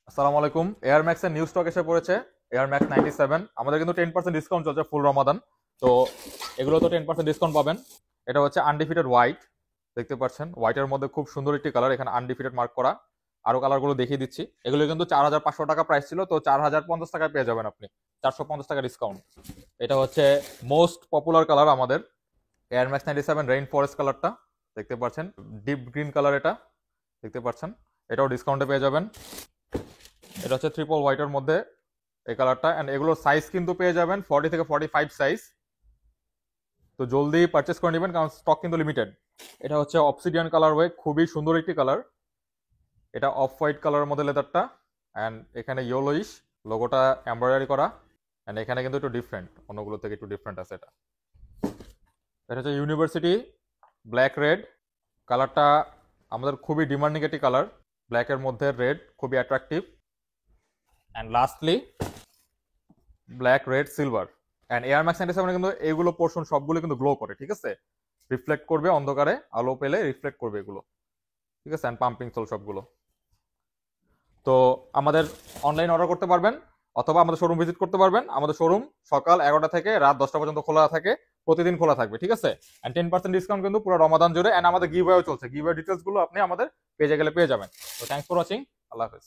আসসালামু আলাইকুম। এয়ার ম্যাক্সের নিউ স্টক এসে পড়েছে। এয়ার ম্যাক্স 97 আমাদের কিন্তু 10% ডিসকাউন্ট চলছে ফুল রমাদান। তো এগুলো তো 10% ডিসকাউন্ট পাবেন। এটা হচ্ছে আনডিফিটেড হোয়াইট, দেখতে পাচ্ছেন হোয়াইটের মধ্যে খুব সুন্দর একটি কালার, এখানে আনডিফিটেড মার্ক করা। আরো কালারগুলো দেখিয়ে দিচ্ছি। এগুলো কিন্তু 4500 টাকা প্রাইস ছিল, তো 4050 টাকায় পেয়ে যাবেন আপনি, 450 টাকা ডিসকাউন্ট। এটা হচ্ছে মোস্ট পপুলার কালার আমাদের এয়ার ম্যাক্স 97 রেইন ফরেস্ট কালারটা, দেখতে পাচ্ছেন ডিপ গ্রিন কালার, এটা দেখতে পাচ্ছেন, এটাও ডিসকাউন্টে পেয়ে যাবেন। এটা হচ্ছে ট্রিপল হোয়াইটের মধ্যে এই কালারটা, এন্ড এগুলোর সাইজ কিন্তু পেয়ে যাবেন 40 থেকে 45 সাইজ। তো জলদি পারচেস করে নেবেন কারণ স্টক কিন্তু লিমিটেড। এটা হচ্ছে অবসিডিয়ান কালার ওয়ে, খুবই সুন্দর একটি কালার। এটা অফ হোয়াইট কালারের মধ্যে লেদারটা, অ্যান্ড এখানে ইয়েলোইশ লোগোটা এমব্রয়ডারি করা, অ্যান্ড এখানে কিন্তু একটু ডিফারেন্ট, অন্যগুলো থেকে একটু ডিফারেন্ট আছে। এটা এটা হচ্ছে ইউনিভার্সিটি ব্ল্যাক রেড কালারটা, আমাদের খুবই ডিমান্ডিং একটি কালার। ব্ল্যাকের মধ্যে রেড খুবই attractive. And lastly black red silver. And air max 97 কিন্তু এইগুলো পোর্শন সবগুলো কিন্তু গ্লো করে, ঠিক আছে, রিফ্লেক্ট করবে অন্ধকারে, আলো পেলে রিফ্লেক্ট করবে এগুলো, ঠিক আছে, অ্যান্ড পাম্পিং সোল সবগুলো। তো আমাদের অনলাইন অর্ডার করতে পারবেন অথবা আমাদের শোরুম ভিজিট করতে পারবেন। আমাদের শোরুম সকাল 11টা থেকে রাত 10টা পর্যন্ত খোলা থাকে, প্রতিদিন খোলা থাকবে, ঠিক আছে। অ্যান্ড 10% ডিসকাউন্ট কিন্তু পুরো রমাদান জুড়ে। অ্যান্ড আমাদের গিভওয়েও চলছে, গিভওয়ে ডিটেলস গুলো আপনি আমাদের পেজে গেলে পেয়ে যাবেন। তো থ্যাংকস ফর ওয়াচিং, আল্লাহ হাফেজ।